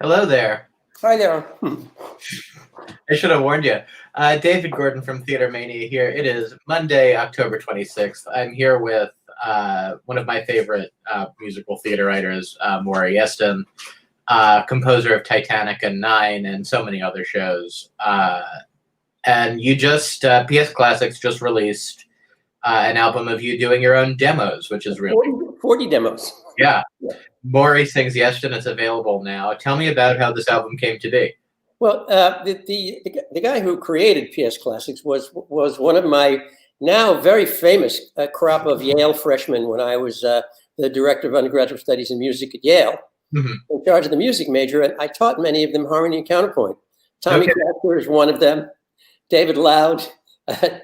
Hello there. Hi there. I should have warned you. David Gordon from TheaterMania here. It is Monday, October 26th. I'm here with one of my favorite musical theater writers, Maury Yeston, composer of Titanic and Nine and so many other shows. And you just, PS Classics just released an album of you doing your own demos, which is really 40 demos. Yeah. Maury Sings Yeston is available now. Tell me about how this album came to be. Well, the guy who created PS Classics was one of my now very famous crop of Yale freshmen when I was the director of undergraduate studies in music at Yale, in charge of the music major, and I taught many of them harmony and counterpoint. Tommy Kratzer is one of them, David Loud,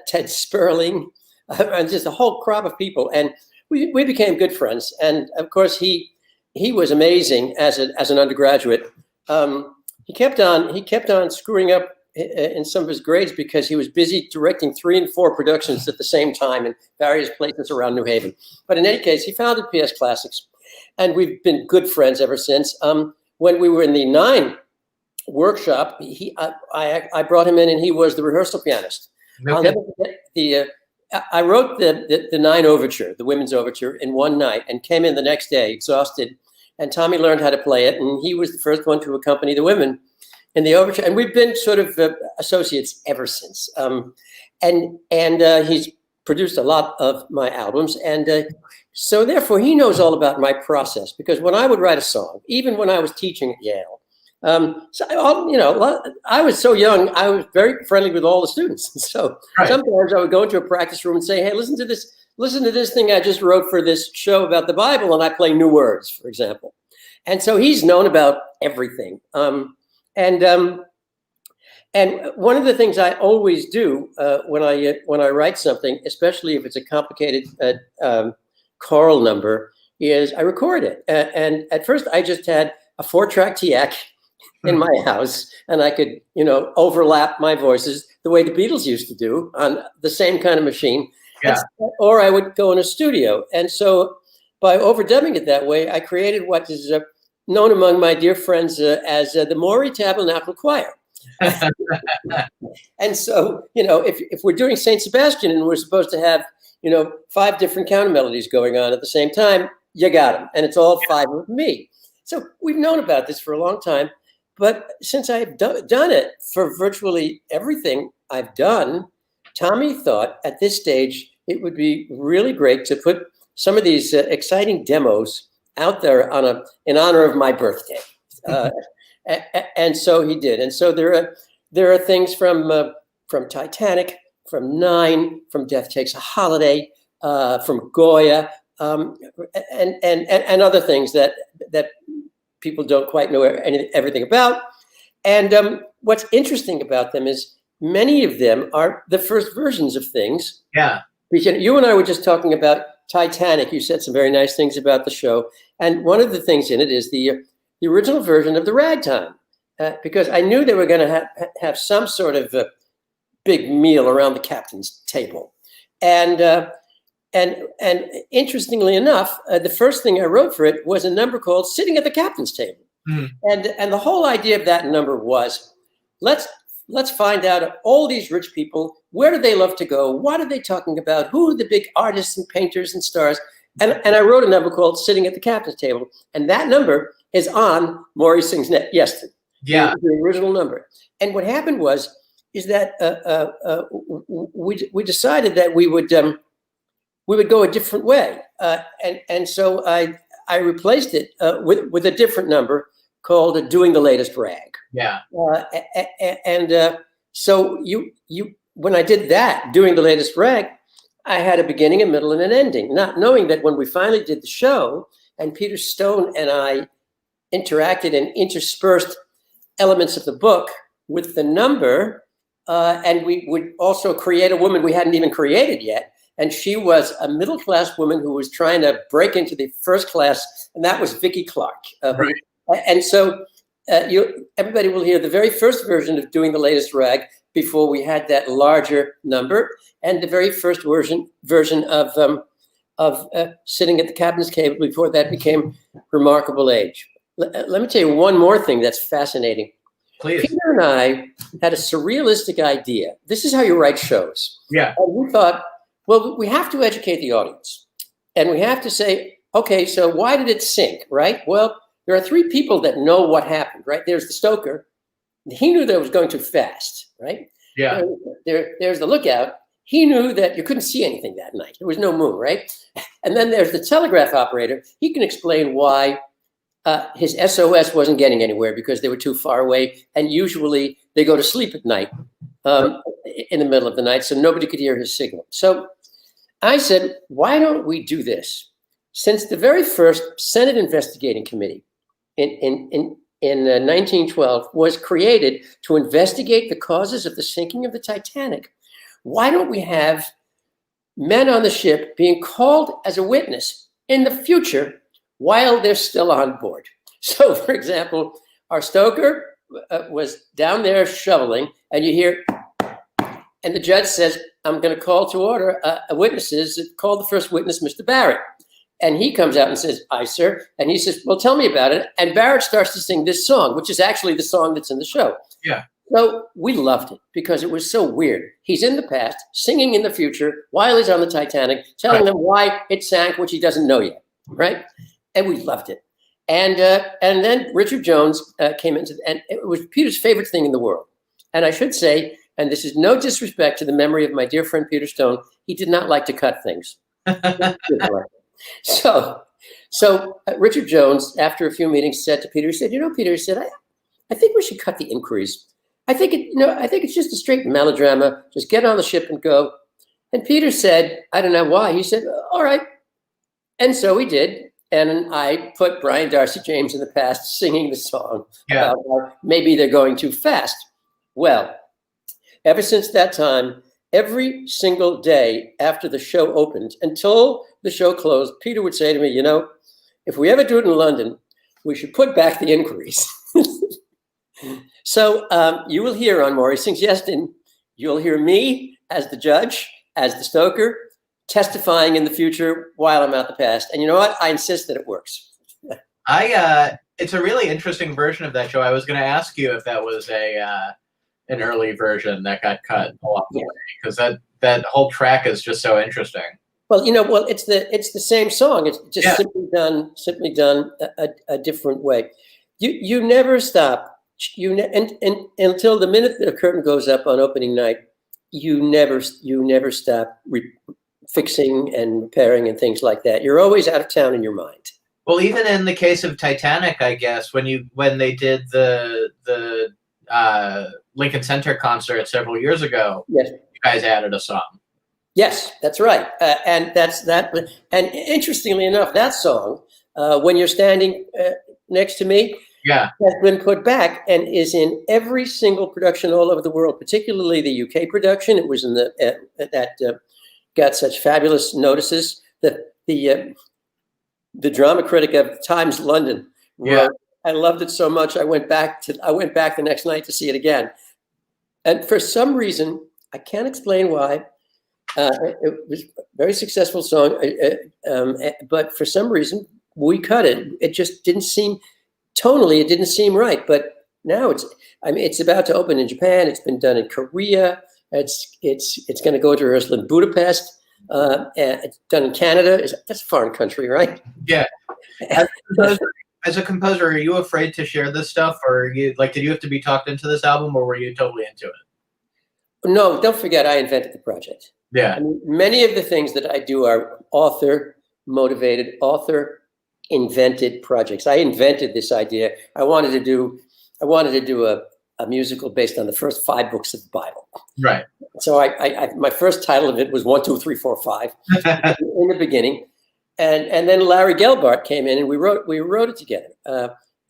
Ted Sperling, and just a whole crop of people, and we became good friends. And of course, he was amazing as an undergraduate. He kept on screwing up in some of his grades because he was busy directing 3 and 4 productions at the same time in various places around New Haven. But in any case, he founded PS Classics, and we've been good friends ever since. When we were in the Nine workshop, I brought him in, and he was the rehearsal pianist. Okay. I'll never forget I wrote the Nine overture, the women's overture, in one night, and came in the next day exhausted. And Tommy learned how to play it, and he was the first one to accompany the women in the overture. And we've been sort of associates ever since. And he's produced a lot of my albums, and so therefore he knows all about my process. Because when I would write a song, even when I was teaching at Yale, I was so young, I was very friendly with all the students. So sometimes I would go into a practice room and say, "Hey, listen to this thing I just wrote for this show about the Bible," and I play new words, for example. And so he's known about everything. And one of the things I always do when I write something, especially if it's a complicated choral number, is I record it. And at first I just had a 4-track TX in my house, and I could, overlap my voices the way the Beatles used to do on the same kind of machine. Yeah. Or I would go in a studio. And so by overdubbing it that way, I created what is known among my dear friends as the Maury Tabernacle Choir. And so, if we're doing St. Sebastian and we're supposed to have, 5 different counter melodies going on at the same time, you got them. And it's all 5 with me. So we've known about this for a long time. But since I've done it for virtually everything I've done, Tommy thought at this stage it would be really great to put some of these exciting demos out there in honor of my birthday, and so he did. And so there are things from Titanic, from Nine, from Death Takes a Holiday, from Goya, and other things that people don't quite know everything about. And what's interesting about them is many of them are the first versions of things. Yeah. You and I were just talking about Titanic. You said some very nice things about the show. And one of the things in it is the original version of the ragtime, because I knew they were going to have some sort of a big meal around the captain's table. And interestingly enough, the first thing I wrote for it was a number called Sitting at the Captain's Table. And the whole idea of that number was, let's find out all these rich people, where do they love to go? What are they talking about? Who are the big artists and painters and stars? And I wrote a number called Sitting at the Captain's Table. And that number is on Maury Sings Yeston. Yeah. The original number. And what happened is that we decided that we would go a different way. And so I replaced it with a different number called Doing the Latest Rag. Yeah. So when I did that, Doing the Latest Rag, I had a beginning, a middle, and an ending, not knowing that when we finally did the show and Peter Stone and I interacted and interspersed elements of the book with the number, and we would also create a woman we hadn't even created yet. And she was a middle-class woman who was trying to break into the first class, and that was Vicki Clark. Right. And so everybody will hear the very first version of Doing the Latest Rag before we had that larger number, and the very first version of Sitting at the Captain's Table before that became Remarkable Age. Let me tell you one more thing that's fascinating. Please. Peter and I had a surrealistic idea. This is how you write shows. Yeah. And we thought, well, we have to educate the audience. And we have to say, okay, so why did it sink, right? Well, there are three people that know what happened, right? There's the stoker. He knew that it was going too fast, right? Yeah. There's the lookout. He knew that you couldn't see anything that night. There was no moon, right? And then there's the telegraph operator. He can explain why his SOS wasn't getting anywhere because they were too far away. And usually they go to sleep at night, in the middle of the night, so nobody could hear his signal. So I said, why don't we do this? Since the very first Senate investigating committee in 1912 was created to investigate the causes of the sinking of the Titanic, why don't we have men on the ship being called as a witness in the future while they're still on board? So, for example, our stoker was down there shoveling, and you hear, and the judge says, I'm going to call to order witnesses. Call the first witness, Mr. Barrett. And he comes out and says, aye, sir. And he says, well, tell me about it. And Barrett starts to sing this song, which is actually the song that's in the show. Yeah. So we loved it because it was so weird. He's in the past, singing in the future while he's on the Titanic, telling them why it sank, which he doesn't know yet, right? And we loved it. And then Richard Jones came into, and it was Peter's favorite thing in the world. And I should say, and this is no disrespect to the memory of my dear friend Peter Stone, he did not like to cut things. So Richard Jones, after a few meetings, said to Peter, he said, Peter, he said, I think we should cut the inquiries. I think it's just a straight melodrama. Just get on the ship and go. And Peter said, I don't know why. He said, all right. And so we did. And I put Brian Darcy James in the past singing the song about how maybe they're going too fast. Well, ever since that time, every single day after the show opened until the show closed, Peter would say to me, if we ever do it in London, we should put back the inquiries. So you will hear on Maury Sings Yeston, you'll hear me as the judge, as the stoker, testifying in the future while I'm out the past. And you know what? I insist that it works. It's a really interesting version of that show. I was going to ask you if that was an early version that got cut along the way, because that whole track is just so interesting. Well, it's the same song. It's just simply done a different way. You never stop. And until the minute the curtain goes up on opening night, you never stop fixing and repairing and things like that. You're always out of town in your mind. Well, even in the case of Titanic, I guess when they did the Lincoln Center concert several years ago, yes, you guys added a song. Yes, that's right, and that's that. And interestingly enough, that song, "When You're Standing Next to Me," has been put back and is in every single production all over the world, particularly the UK production. It was in that got such fabulous notices that the drama critic of Times London wrote, I loved it so much I went back the next night to see it again. And for some reason, I can't explain why, it was a very successful song, but for some reason we cut it. It just didn't seem, tonally, it didn't seem right. But now it's about to open in Japan. It's been done in Korea. It's going to go to rehearsal in Budapest. And it's done in Canada. That's a foreign country, right? Yeah. As a composer, are you afraid to share this stuff, or did you have to be talked into this album, or were you totally into it? No, don't forget, I invented the project. Yeah. I mean, many of the things that I do are author-motivated, author-invented projects. I invented this idea. I wanted to do a musical based on the first 5 books of the Bible. Right. So my first title of it was 1, 2, 3, 4, 5 in the beginning. And then Larry Gelbart came in and we wrote it together.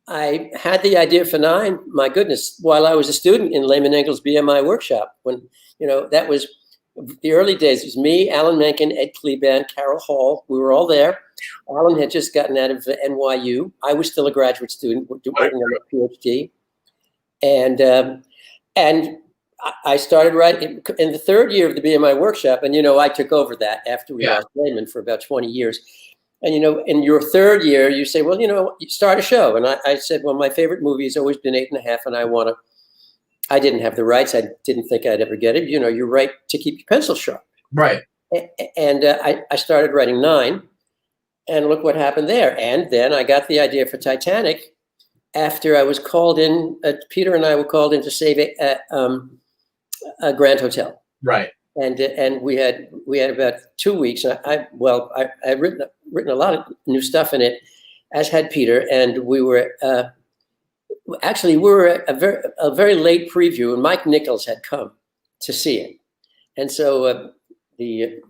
I had the idea for 9, my goodness, while I was a student in Lehman Engel's BMI workshop. When, that was the early days. It was me, Alan Menken, Ed Kleban, Carol Hall. We were all there. Alan had just gotten out of NYU. I was still a graduate student working on a PhD. And I started writing in the 3rd year of the BMI workshop. And, I took over that after we lost Lehman for about 20 years. And, in your 3rd year, you say, well, you start a show. And I said, well, my favorite movie has always been 8.5. And I didn't have the rights. I didn't think I'd ever get it. You write to keep your pencil sharp. Right. And I started writing 9. And look what happened there. And then I got the idea for Titanic after I was called in. Peter and I were called in to save a Grand Hotel. Right. And we had about 2 weeks. I'd written a lot of new stuff in it, as had Peter. And we were actually at a very late preview, and Mike Nichols had come to see it. And so the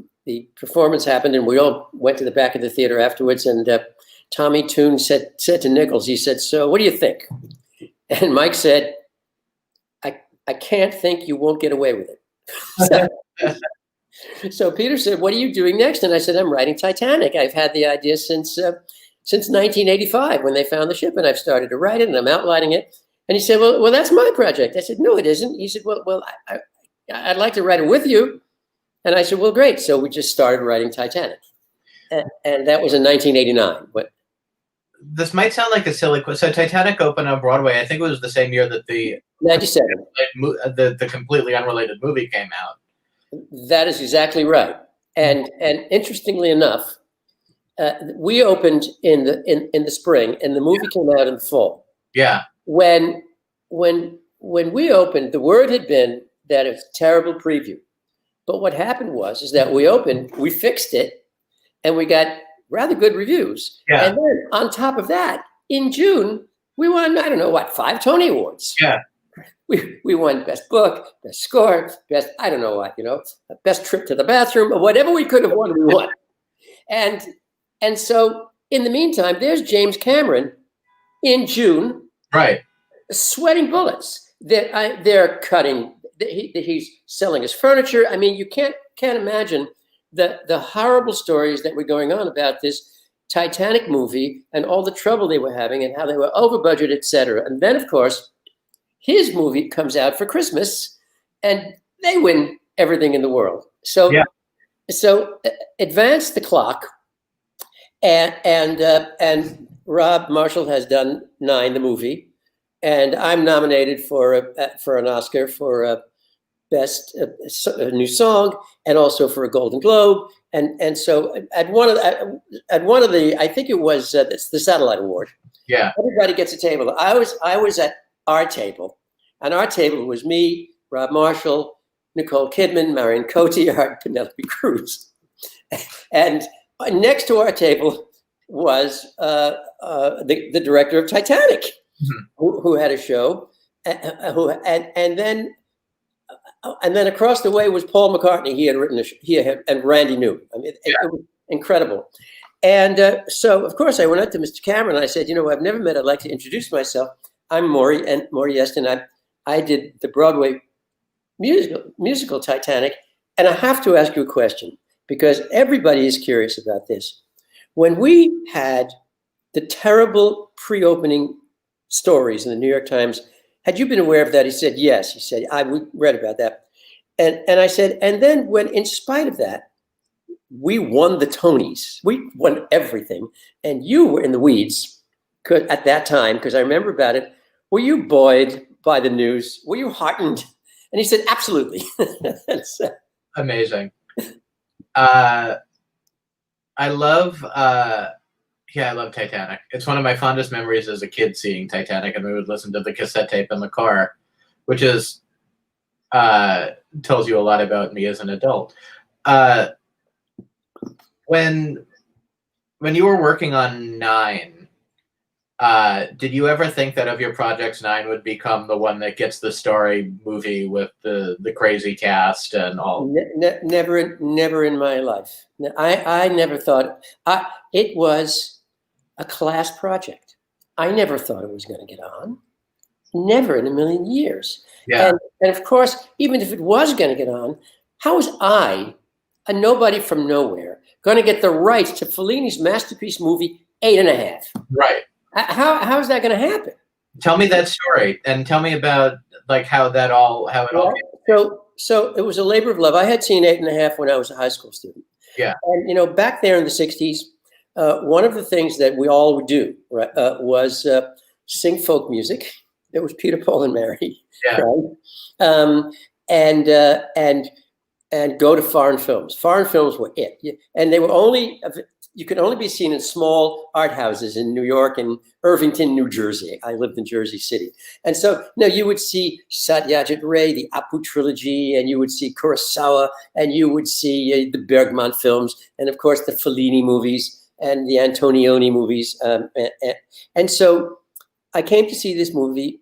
performance happened, and we all went to the back of the theater afterwards. And Tommy Toon said to Nichols, he said, "So what do you think?" And Mike said, I can't think you won't get away with it. So Peter said, "What are you doing next?" And I said, "I'm writing Titanic. I've had the idea since 1985 when they found the ship, and I've started to write it, and I'm outlining it." And he said, well, that's my project. I said, "No, it isn't." He said, well, I'd like to write it with you. And I said, "Well, great." So we just started writing Titanic. And that was in 1989. But this might sound like a silly question. So Titanic opened on Broadway. I think it was the same year that the 97. the completely unrelated movie came out. That is exactly right. And interestingly enough, we opened in the spring, and the movie came out in the fall. Yeah. When we opened, the word had been that it's a terrible preview. But what happened is that we opened, we fixed it, and we got rather good reviews. Yeah. And then on top of that, in June, we won, 5 Tony Awards. Yeah. We won Best Book, Best Score, Best, Best Trip to the Bathroom, or whatever we could have won, we won. And so in the meantime, there's James Cameron in June, right, sweating bullets. They're cutting. He's selling his furniture. I mean, you can't imagine the horrible stories that were going on about this Titanic movie and all the trouble they were having and how they were over budget, et cetera. And then, of course, his movie comes out for Christmas, and they win everything in the world. So advance the clock, and Rob Marshall has done 9, the movie, and I'm nominated for an Oscar for best new song, and also for a Golden Globe. And so at one of the I think it was the Satellite Award. Yeah, everybody gets a table. I was at our table, and our table was me, Rob Marshall, Nicole Kidman, Marion Cotillard, Penelope Cruz, and next to our table was the director of Titanic, who had a show, and then across the way was Paul McCartney. He had written and Randy Newman. I mean, it was incredible. And so, of course, I went up to Mr. Cameron and I said, I've never met. I'd like to introduce myself. I'm Maury Yeston. I did the Broadway musical Titanic, and I have to ask you a question because everybody is curious about this. When we had the terrible pre-opening stories in the New York Times, had you been aware of that? He said, yes. He said, I read about that. And I said, and then when, in spite of that, we won the Tonys. We won everything. And you were in the weeds at that time, because I remember about it. Were you buoyed by the news? Were you heartened? And he said, absolutely. Amazing. I love Titanic. It's one of my fondest memories as a kid seeing Titanic, and we would listen to the cassette tape in the car, which is tells you a lot about me as an adult. When you were working on 9, did you ever think that of your projects, 9 would become the one that gets the story movie with the crazy cast and all? Never in my life. I never thought it was a class project. I never thought it was going to get on. Never in a million years. Yeah. And of course, even if it was going to get on, how was I, a nobody from nowhere, going to get the rights to Fellini's masterpiece movie 8½? Right. How is that going to happen? Tell me that story and tell me about like how it all So it was a labor of love. I had seen 8½when I was a high school student. Yeah. And back there in the 60s, one of the things that we all would do was sing folk music. It was Peter, Paul, and Mary. Yeah. Right? And go to foreign films. Foreign films were it. And they were you could only be seen in small art houses in New York and Irvington, New Jersey. I lived in Jersey City. And so, you would see Satyajit Ray, the Apu trilogy, and you would see Kurosawa, and you would see the Bergman films, and of course the Fellini movies and the Antonioni movies. And so I came to see this movie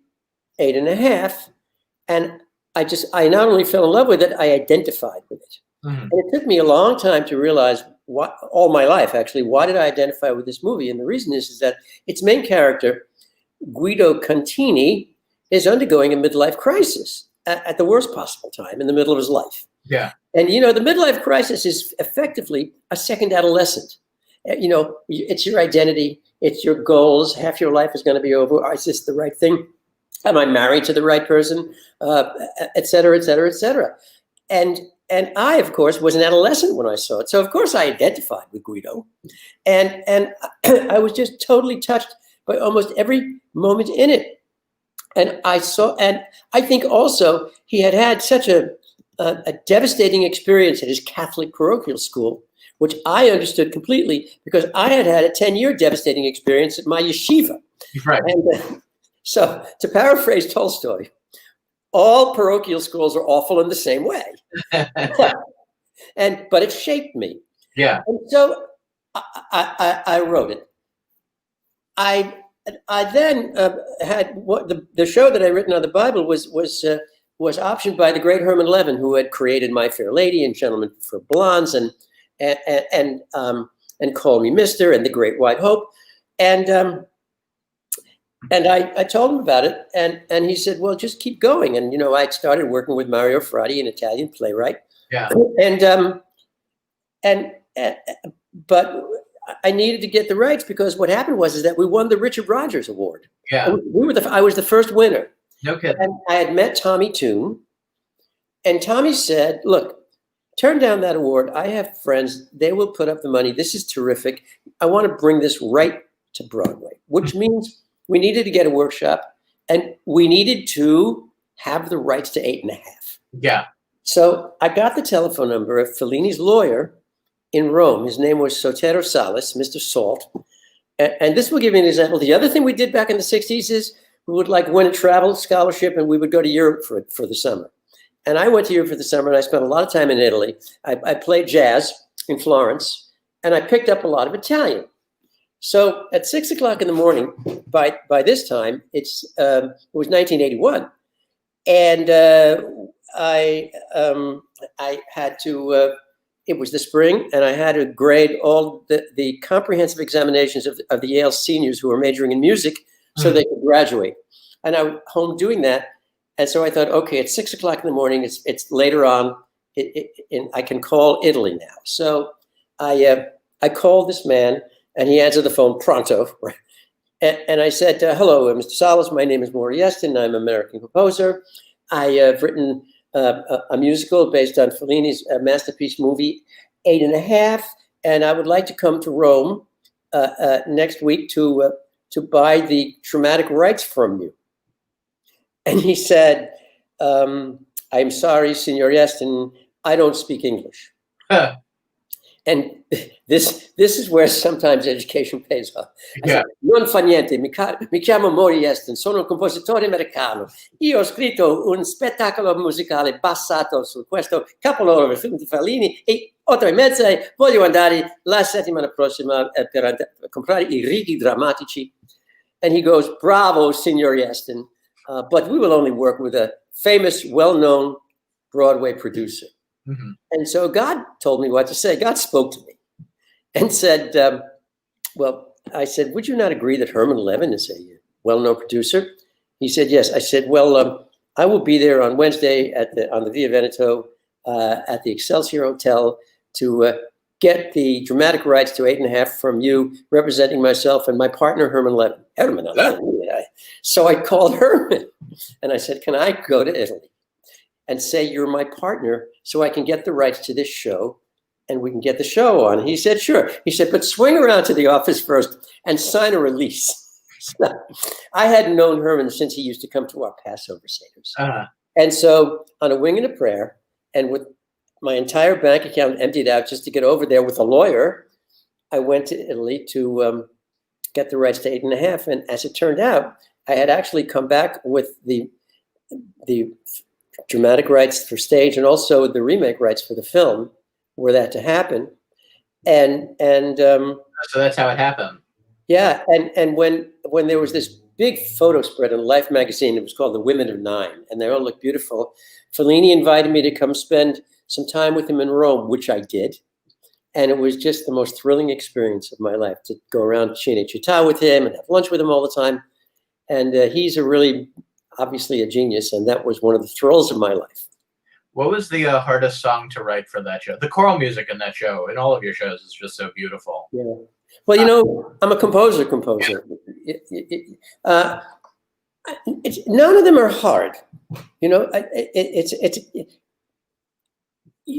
8½, and I not only fell in love with it, I identified with it. Mm-hmm. And it took me a long time to realize all my life, actually, why did I identify with this movie? And the reason is that its main character, Guido Contini, is undergoing a midlife crisis at the worst possible time in the middle of his life. Yeah. And, the midlife crisis is effectively a second adolescent. It's your identity, it's your goals. Half your life is going to be over. Is this the right thing? Am I married to the right person? Et cetera, et cetera, et cetera. And I, of course, was an adolescent when I saw it. So, of course, I identified with Guido. And I was just totally touched by almost every moment in it. And I think also he had such a devastating experience at his Catholic parochial school, which I understood completely because I had a 10-year devastating experience at my yeshiva. Right. And so, to paraphrase Tolstoy, all parochial schools are awful in the same way. But it shaped me. Yeah. And so I wrote it. I then had the show that I written on the Bible was optioned by the great Herman Levin, who had created My Fair Lady and Gentlemen for Blondes and Call Me Mister and The Great White Hope. And I told him about it, and he said, well, just keep going. And, I'd started working with Mario Frati, an Italian playwright. Yeah. But I needed to get the rights because what happened was that we won the Richard Rodgers Award. Yeah. I was the first winner. No kidding. And I had met Tommy Toon, and Tommy said, look, turn down that award. I have friends. They will put up the money. This is terrific. I want to bring this right to Broadway, which means we needed to get a workshop, and we needed to have the rights to 8½. Yeah. So I got the telephone number of Fellini's lawyer in Rome. His name was Sotero Salis, Mr. Salt. And this will give you an example. The other thing we did back in the 60s is we would win a travel scholarship, and we would go to Europe for the summer. And I went to Europe for the summer, and I spent a lot of time in Italy. I played jazz in Florence, and I picked up a lot of Italian. So at 6 o'clock in the morning, by this time, it was 1981, and I had to. It was the spring, and I had to grade all the comprehensive examinations of the Yale seniors who were majoring in music, so they could graduate. And I was home doing that, and so I thought, okay, it's 6 o'clock in the morning. It's later on. I can call Italy now. So I called this man. And he answered the phone pronto. And I said, hello, Mr. Salas, my name is Maury Yeston. I'm an American composer. I have written a musical based on Fellini's masterpiece movie, 8½. And I would like to come to Rome next week to buy the dramatic rights from you. And he said, I'm sorry, Signor Yeston, I don't speak English. And this is where sometimes education pays off. Yeah. Non fa niente, mi chiamo Maury Yeston, sono un compositore americano. Io ho scritto un spettacolo musicale basato su questo capolavoro del film di Fellini e 8:30 voglio andare la settimana prossima per comprare I righi drammatici. And he goes, bravo, Signor Yeston, but we will only work with a famous, well-known Broadway producer. Mm-hmm. And so God told me what to say. God spoke to me and said, well, I said, would you not agree that Herman Levin is a well-known producer? He said, yes. I said, well, I will be there on Wednesday on the Via Veneto at the Excelsior Hotel to get the dramatic rights to 8.5 from you, representing myself and my partner, Herman Levin. Herman Levin. So I called Herman and I said, can I go to Italy and say you're my partner so I can get the rights to this show and we can get the show on? He said, sure. He said, but swing around to the office first and sign a release. So I hadn't known Herman since he used to come to our Passover Seder's. And so on a wing and a prayer, and with my entire bank account emptied out just to get over there with a lawyer, I went to Italy to get the rights to 8.5. And as it turned out, I had actually come back with the dramatic rights for stage and also the remake rights for the film were that to happen. And so that's how it happened. Yeah, and when there was this big photo spread in Life magazine, it was called The Women of Nine, and they all looked beautiful. Fellini invited me to come spend some time with him in Rome, which I did. And it was just the most thrilling experience of my life to go around Cinecittà with him and have lunch with him all the time. And he's obviously a genius, and that was one of the thrills of my life. What was the hardest song to write for that show? The choral music in that show, in all of your shows, is just so beautiful. Yeah. Well, I'm a composer. None of them are hard.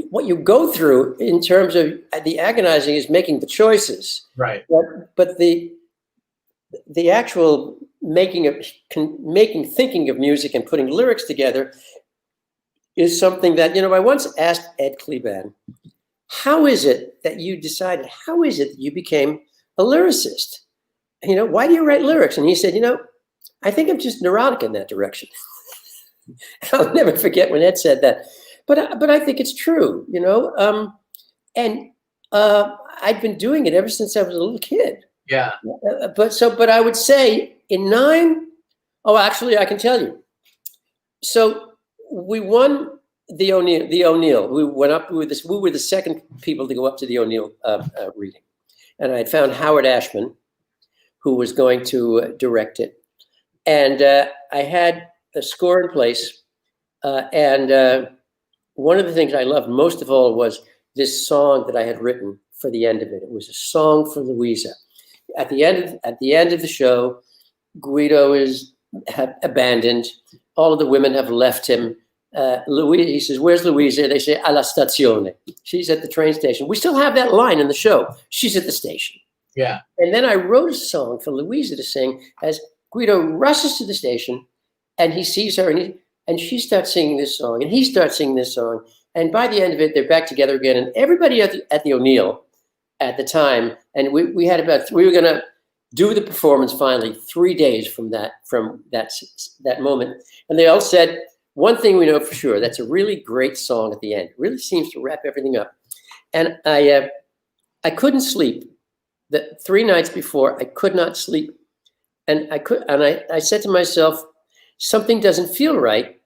What you go through in terms of the agonizing is making the choices. Right. But the actual thinking of music and putting lyrics together is something that, I once asked Ed Kleban, how is it that you decided, how is it that you became a lyricist? Why do you write lyrics? And he said, I think I'm just neurotic in that direction. I'll never forget when Ed said that. But I think it's true, and I'd been doing it ever since I was a little kid. Yeah. But I would say in 9, actually I can tell you. So we won the O'Neill. We went up. We were the second people to go up to the O'Neill reading, and I had found Howard Ashman, who was going to direct it, and I had a score in place, and one of the things I loved most of all was this song that I had written for the end of it. It was a song for Louisa. At the end of the show, Guido is abandoned. All of the women have left him. He says, "Where's Louisa?" They say, "Alla stazione." She's at the train station. We still have that line in the show. She's at the station. Yeah. And then I wrote a song for Louisa to sing as Guido rushes to the station, and he sees her, and she starts singing this song, and he starts singing this song. And by the end of it, they're back together again. And everybody at the O'Neill at the time, and we were going to do the performance finally 3 days from that moment. And they all said, one thing we know for sure, that's a really great song at the end. It really seems to wrap everything up. And I couldn't sleep. The 3 nights before, I could not sleep. And I said to myself, something doesn't feel right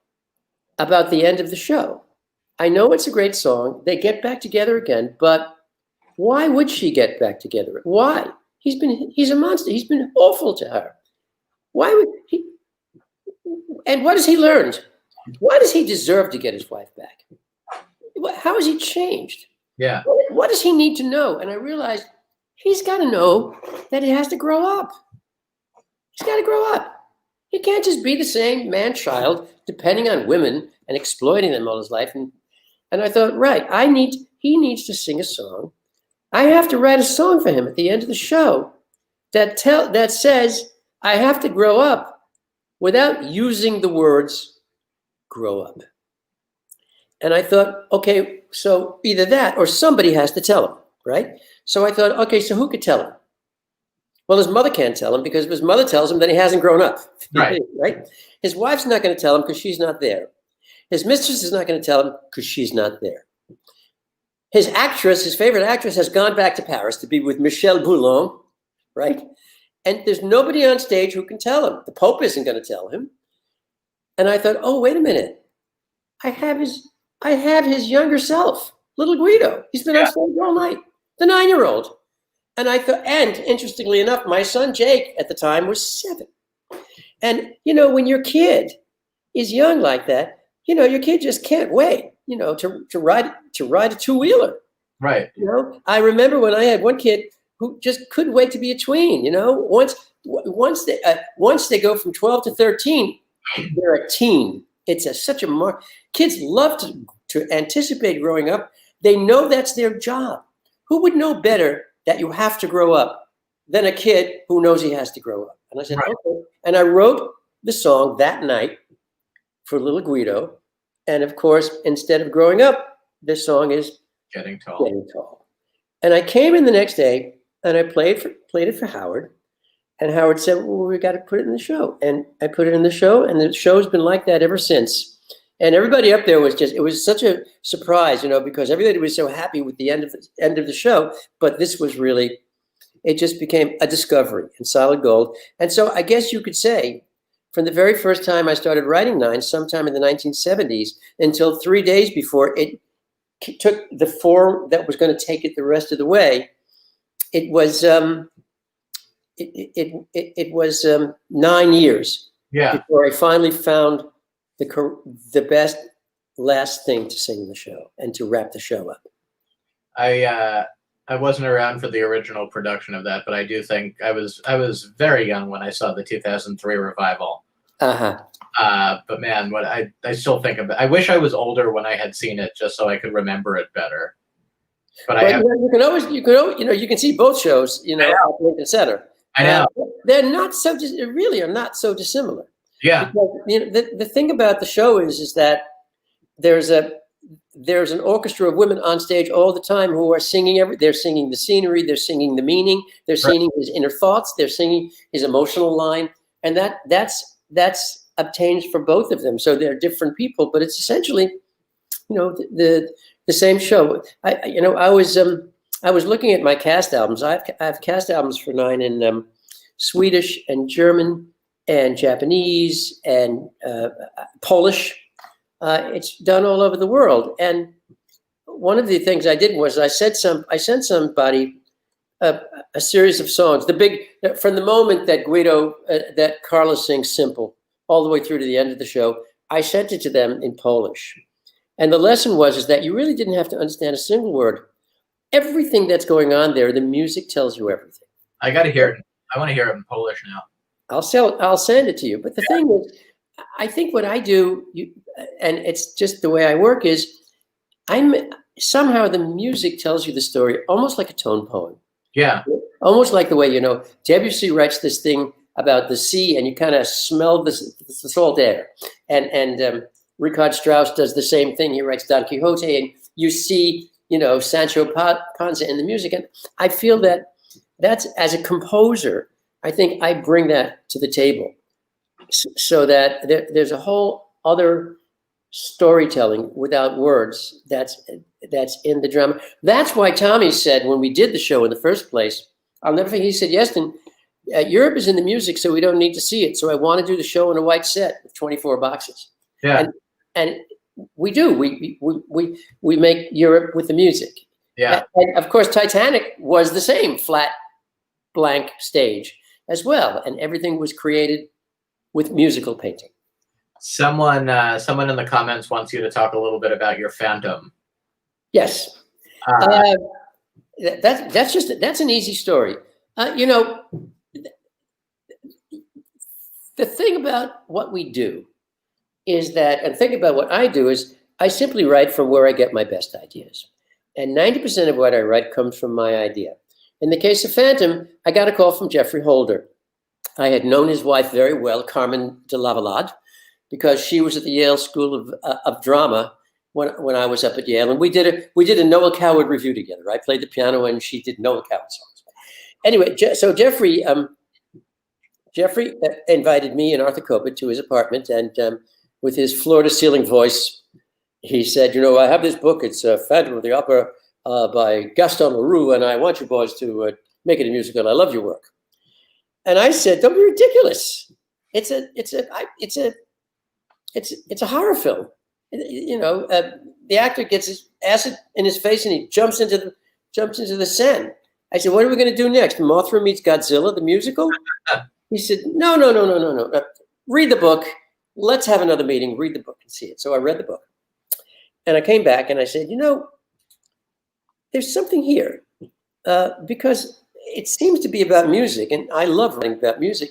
about the end of the show. I know it's a great song. They get back together again, but why would she get back together? Why? He's a monster. He's been awful to her. Why would he? And what has he learned? Why does he deserve to get his wife back? How has he changed? Yeah. What does he need to know? And I realized he's got to know that he has to grow up. He's got to grow up. He can't just be the same man-child depending on women and exploiting them all his life. And I thought, right, he needs to sing a song. I have to write a song for him at the end of the show that says I have to grow up without using the words grow up. And I thought, okay, so either that or somebody has to tell him, right? So I thought, okay, so who could tell him? Well, his mother can't tell him, because if his mother tells him, then he hasn't grown up. Right. Right? His wife's not going to tell him because she's not there. His mistress is not going to tell him because she's not there. His favorite actress, has gone back to Paris to be with Michel Boulon, right? And there's nobody on stage who can tell him. The Pope isn't going to tell him. And I thought, oh, wait a minute. I have his younger self, little Guido. He's been on stage all night, the 9-year-old. And I thought, and interestingly enough, my son Jake at the time was 7. And, when your kid is young like that, your kid just can't wait, to ride a two-wheeler. Right. I remember when I had one kid who just couldn't wait to be a tween. Once they go from 12 to 13, they're a teen. It's such a mark. Kids love to anticipate growing up. They know that's their job. Who would know better that you have to grow up than a kid who knows he has to grow up? And I said, right. Okay. And I wrote the song that night for little Guido. And of course, instead of growing up, this song is Getting Tall. And I came in the next day and I played it for Howard. And Howard said, well, we got to put it in the show. And I put it in the show, and the show's been like that ever since. And everybody up there it was such a surprise, because everybody was so happy with the end of the show. But this was really, it just became a discovery in solid gold. And so I guess you could say, from the very first time I started writing Nine, sometime in the 1970s, until 3 days before it took the form that was going to take it the rest of the way, it was it was 9 years before I finally found the best last thing to sing in the show and to wrap the show up. I wasn't around for the original production of that, but I do think I was very young when I saw the 2003 revival. But man, what I still think of it. I wish I was older when I had seen it, just so I could remember it better. But you can see both shows, at Lincoln Center. I know. They're not so really are not so dissimilar. Yeah. Because, the thing about the show is that there's an orchestra of women on stage all the time who are singing they're singing the scenery, they're singing the meaning, they're singing his inner thoughts, they're singing his emotional line, and that's obtained for both of them. So they're different people, but it's essentially, the same show. I was looking at my cast albums. I have cast albums for Nine in Swedish and German and Japanese and Polish. It's done all over the world. And one of the things I did was I sent somebody a series of songs. From the moment that that Carlos sings Simple all the way through to the end of the show, I sent it to them in Polish. And the lesson was that you really didn't have to understand a single word. Everything that's going on there, the music tells you everything. I got to hear it. I want to hear it in Polish now. I'll send it to you. But the thing is, I think what I do, and it's just the way I work, is somehow the music tells you the story almost like a tone poem. Yeah. Almost like the way, Debussy writes this thing about the sea and you kind of smell the salt air. And Richard Strauss does the same thing. He writes Don Quixote and you see, Sancho Panza in the music. And I feel that's, as a composer, I think I bring that to the table so that there's a whole other storytelling without words that's in the drama. That's why Tommy said when we did the show in the first place, I'll never forget, he said, Yeston, Europe is in the music, so we don't need to see it. So I want to do the show in a white set with 24 boxes. Yeah. And we do. We make Europe with the music. Yeah. And of course, Titanic was the same flat, blank stage as well, and everything was created with musical painting. Someone in the comments wants you to talk a little bit about your fandom. Yes. That's an easy story. The thing about what we do is that, and think about what I do, is I simply write from where I get my best ideas. And 90% of what I write comes from my idea. In the case of Phantom, I got a call from Jeffrey Holder. I had known his wife very well, Carmen de Lavalade, because she was at the Yale School of Drama when I was up at Yale. And we did a Noel Coward review together. I played the piano and she did Noel Coward songs. Anyway, so Jeffrey invited me and Arthur Kopit to his apartment, and with his floor-to-ceiling voice, he said, I have this book. It's Phantom of the Opera by Gaston Leroux, and I want you boys to make it a musical. I love your work. And I said, don't be ridiculous. It's a horror film. The actor gets his acid in his face and he jumps into the Seine. I said, what are we going to do next? Mothra meets Godzilla, the musical? He said, no. Read the book. Let's have another meeting. Read the book and see it. So I read the book. And I came back and I said, there's something here. Because it seems to be about music, and I love writing about music.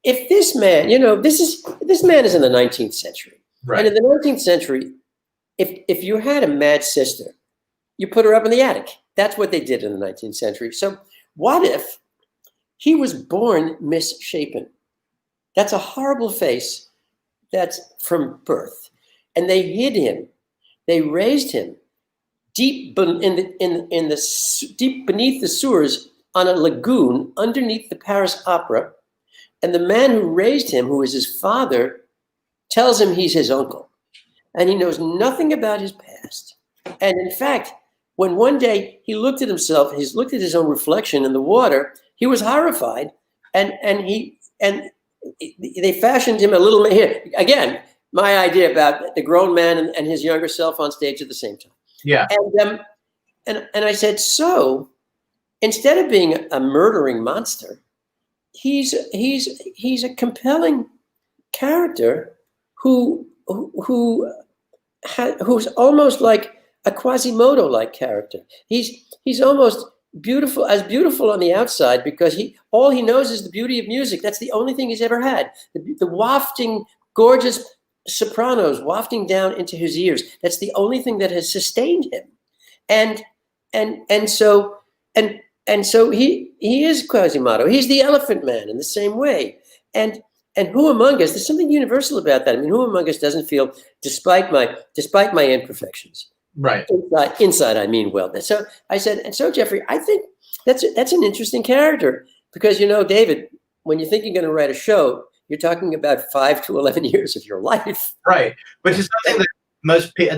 If this man, this man is in the 19th century. Right. And in the 19th century, if you had a mad sister, you put her up in the attic. That's what they did in the 19th century. So what if he was born misshapen? That's a horrible face. That's from birth. And they hid him. They raised him deep beneath the sewers on a lagoon underneath the Paris Opera. And the man who raised him, who is his father, tells him he's his uncle. And he knows nothing about his past. And in fact, when one day he looked at himself, he looked at his own reflection in the water, he was horrified. And they fashioned him a little, here, again, my idea about the grown man and his younger self on stage at the same time. Yeah. And I said, so instead of being a murdering monster, he's a compelling character who's almost like a Quasimodo-like character. He's almost beautiful on the outside because all he knows is the beauty of music. That's the only thing he's ever had. The wafting, gorgeous sopranos wafting down into his ears. That's the only thing that has sustained him. And so he is Quasimodo. He's the Elephant Man in the same way. And who among us? There's something universal about that. I mean, who among us doesn't feel, despite my imperfections, right? Inside, I mean well. So I said, and so Jeffrey, I think that's an interesting character because David, when you think you're going to write a show, you're talking about 5 to 11 years of your life, right? Which is something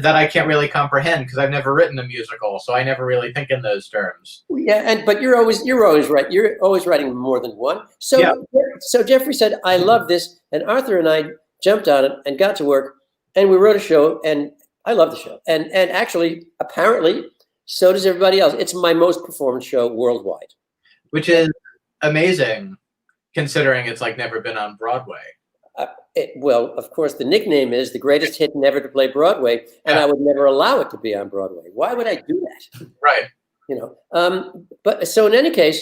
that I can't really comprehend because I've never written a musical, so I never really think in those terms. Yeah, but you're always right. You're always writing more than one. So yeah. So Jeffrey said, "I love this," and Arthur and I jumped on it and got to work, and we wrote a show, and I love the show, and actually, apparently, so does everybody else. It's my most performed show worldwide, which is amazing, considering it's like never been on Broadway. Well, of course, the nickname is the greatest hit never to play Broadway, and I would never allow it to be on Broadway. Why would I do that? Right. But so in any case,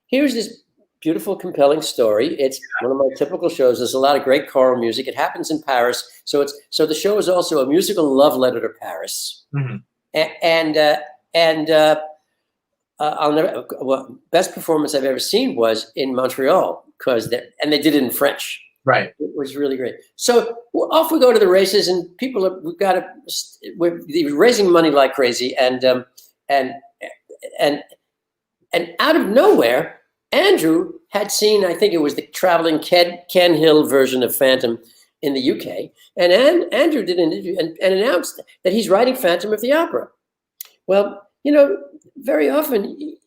here's this beautiful, compelling story. It's one of my typical shows. There's a lot of great choral music. It happens in Paris, so the show is also a musical love letter to Paris. Mm-hmm. Best performance I've ever seen was in Montreal and they did it in French. Right. It was really great. So off we go to the races, and we're raising money like crazy, and out of nowhere, Andrew had seen, I think it was the traveling Ken Hill version of Phantom in the UK, and Andrew did an interview and announced that he's writing Phantom of the Opera. Well, very often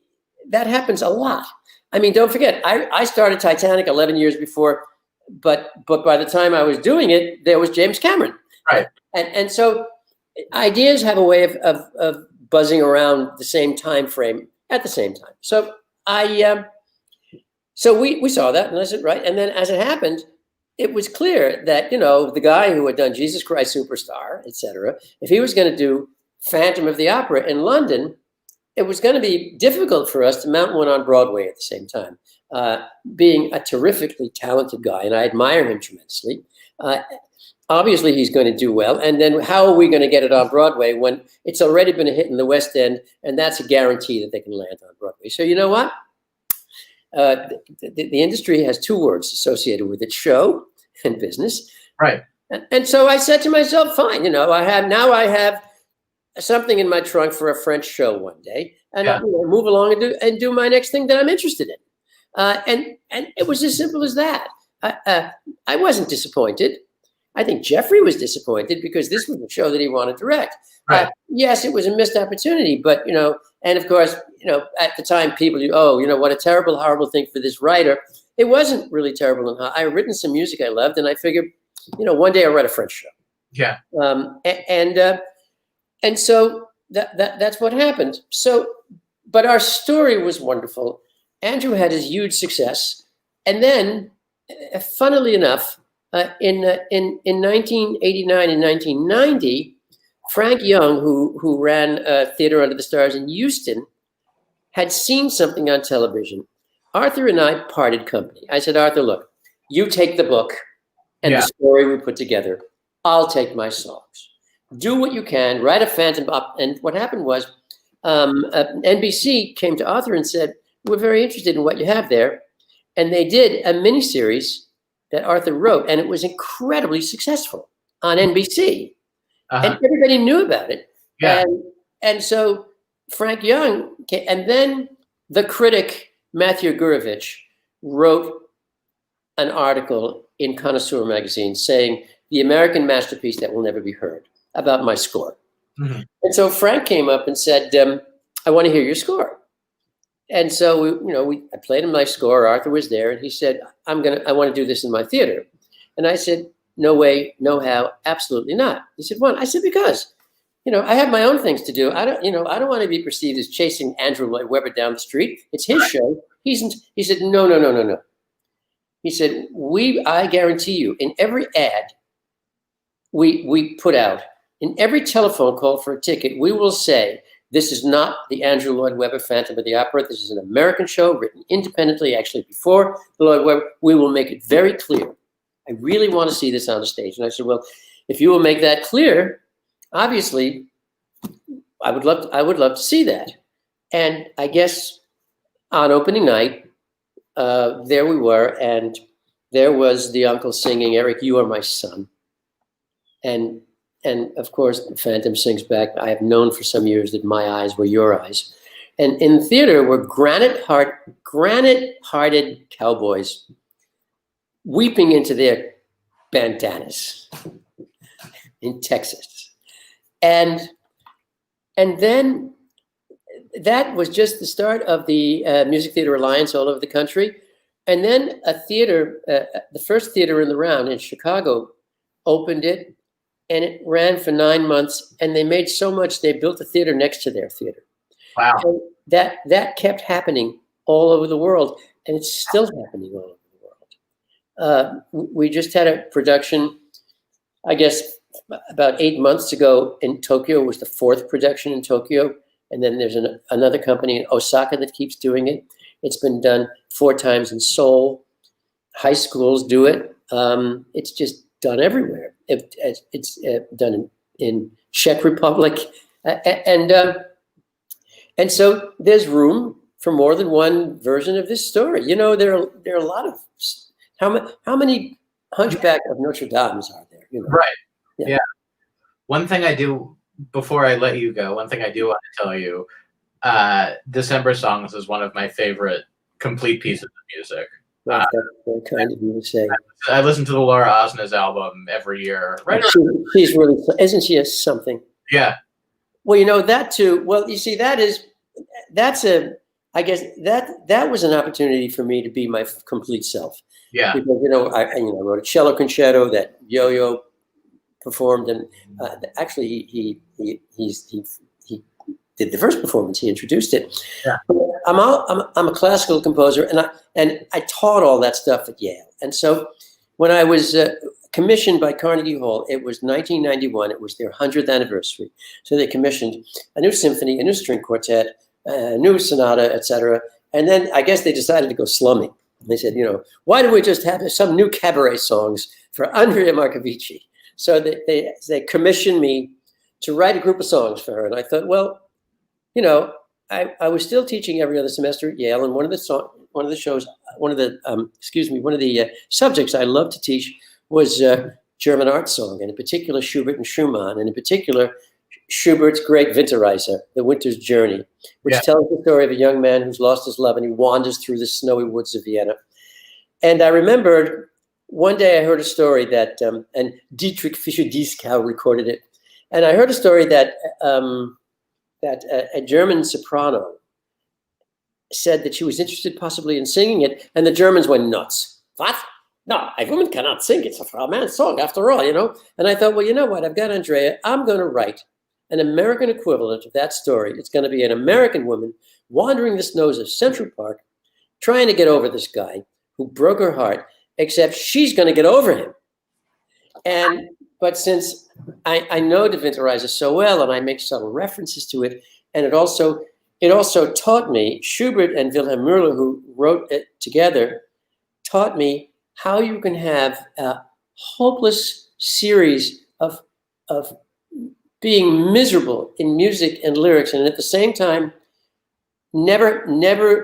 that happens a lot. I mean, don't forget, I started Titanic 11 years before. But by the time I was doing it, there was James Cameron. Right. And so ideas have a way of buzzing around the same time frame at the same time. So we saw that, and I said, right. And then as it happened, it was clear that, the guy who had done Jesus Christ Superstar, etc., if he was going to do Phantom of the Opera in London, it was going to be difficult for us to mount one on Broadway at the same time. Being a terrifically talented guy, and I admire him tremendously. Obviously, he's going to do well. And then how are we going to get it on Broadway when it's already been a hit in the West End, and that's a guarantee that they can land on Broadway? So you know what? The industry has two words associated with it: show and business. Right. And so I said to myself, fine, I have something in my trunk for a French show one day, and I'll move along and do my next thing that I'm interested in. And it was as simple as that. I wasn't disappointed. I think Jeffrey was disappointed because this was a show that he wanted to direct. Right. Yes, it was a missed opportunity, but and of course, at the time, people, what a terrible, horrible thing for this writer. It wasn't really terrible, and I had written some music I loved, and I figured, one day I'll write a French show. Yeah. And so that's what happened. So But our story was wonderful. Andrew had his huge success. And then, funnily enough, in 1989 and 1990, Frank Young, who ran Theater Under the Stars in Houston, had seen something on television. Arthur and I parted company. I said, Arthur, look, you take the book and the story we put together. I'll take my songs. Do what you can, write a Phantom up. And what happened was NBC came to Arthur and said, we're very interested in what you have there. And they did a miniseries that Arthur wrote, and it was incredibly successful on NBC. And everybody knew about it. Yeah. And so Frank Young, and then the critic, Matthew Gurovich, wrote an article in Connoisseur magazine saying, the American masterpiece that will never be heard, about my score. Mm-hmm. And so Frank came up and said, I want to hear your score. And so I played him my score. Arthur was there, and he said, I want to do this in my theater. And I said, no way, no how, absolutely not. He said, why? I said, because, I have my own things to do. I don't want to be perceived as chasing Andrew Lloyd Webber down the street. It's his show. He said, no. He said, I guarantee you, in every ad we put out, in every telephone call for a ticket, we will say, this is not the Andrew Lloyd Webber Phantom of the Opera. This is an American show written independently, actually before the Lloyd Webber. We will make it very clear. I really want to see this on the stage. And I said, well, if you will make that clear, obviously, I would love to see that. And I guess on opening night, there we were, and there was the uncle singing, Eric, you are my son. And of course, the Phantom sings back, I have known for some years that my eyes were your eyes. And in the theater were granite-hearted cowboys weeping into their bandanas in Texas. And then that was just the start of the Music Theater Alliance all over the country. And then a theater, the first theater in the round in Chicago, opened it, and it ran for 9 months, and they made so much, they built a theater next to their theater. Wow. And that kept happening all over the world, and it's still happening all over the world. We just had a production, I guess, about 8 months ago in Tokyo. It was the 4th production in Tokyo, and then there's another company in Osaka that keeps doing it. It's been done 4 times in Seoul. High schools do it. It's just done everywhere. It's done in Czech Republic, and so there's room for more than one version of this story. There are a lot of how many Hunchback of Notre Dames are there? Right. Yeah. One thing I do before I let you go, one thing I do want to tell you, December Songs is one of my favorite complete pieces of music. Well, that's very kind of you to say. I listen to the Laura Osnes album every year. Right? She's really, isn't she something? Yeah. Well, that too. Well, you see, I guess that was an opportunity for me to be my complete self. Yeah. Because I wrote a cello concerto that Yo-Yo performed, and actually he did the first performance. He introduced it. Yeah. I'm a classical composer, and I taught all that stuff at Yale. And so when I was commissioned by Carnegie Hall, it was 1991. It was their 100th anniversary. So they commissioned a new symphony, a new string quartet, a new sonata, etc. And then I guess they decided to go slumming. They said, why don't we just have some new cabaret songs for Andrea Marcovici? So they commissioned me to write a group of songs for her. And I thought, well, I was still teaching every other semester at Yale, and one of the subjects I loved to teach was German art song, and in particular Schubert and Schumann, and in particular Schubert's great Winterreise, The Winter's Journey, which tells the story of a young man who's lost his love and he wanders through the snowy woods of Vienna. And I remembered one day I heard a story that, and Dietrich Fischer-Dieskau recorded it, and I heard a story that a German soprano said that she was interested possibly in singing it, and the Germans went nuts. What? No, a woman cannot sing. It's a man's song after all, And I thought, well, you know what? I've got Andrea. I'm going to write an American equivalent of that story. It's going to be an American woman wandering the snows of Central Park, trying to get over this guy who broke her heart, except she's going to get over him. But since I know De Winterreise so well, and I make subtle references to it, and it also taught me, Schubert and Wilhelm Müller, who wrote it together, taught me how you can have a hopeless series of being miserable in music and lyrics, and at the same time, never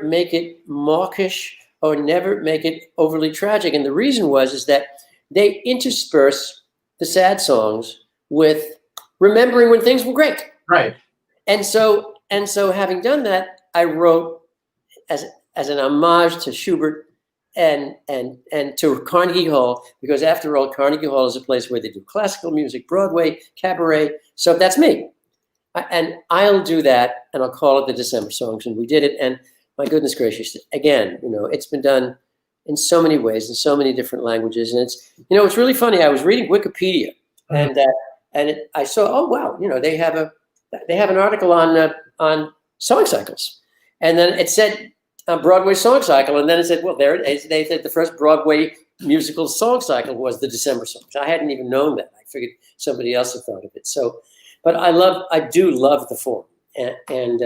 make it mawkish or never make it overly tragic. And the reason is that they intersperse the sad songs with remembering when things were great. Right. And so having done that, I wrote as an homage to Schubert and to Carnegie Hall, because after all, Carnegie Hall is a place where they do classical music, Broadway, cabaret. So that's me. And I'll do that, and I'll call it the December Songs. And we did it. And my goodness gracious, again, it's been done in so many ways, in so many different languages. And it's really funny. I was reading Wikipedia, and I saw, oh wow, they have an article on song cycles, and then it said Broadway song cycle, and then it said, well, there it is. They said the first Broadway musical song cycle was the December Songs. I hadn't even known that. I figured somebody else had thought of it. So, but I do love the form, and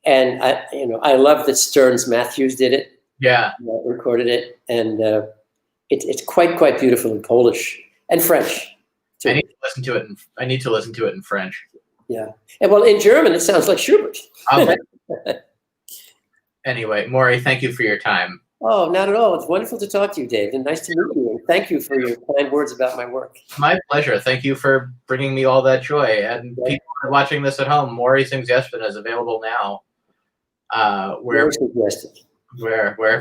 I love that Stearns Matthews did it. Yeah, recorded it, and it's quite beautiful in Polish and French too. I need to listen to it in French. Yeah, and well, in German it sounds like Schubert. Okay. Anyway, Maury, thank you for your time. Oh, not at all. It's wonderful to talk to you, Dave, and nice to meet you. And thank you for your kind words about my work. My pleasure. Thank you for bringing me all that joy. And people who are watching this at home, Maury Sings Yeston is available now. Wherever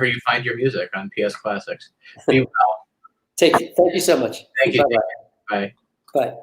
you find your music on PS Classics. Be well. Thank you so much. Thank you. Bye-bye. Bye. Bye.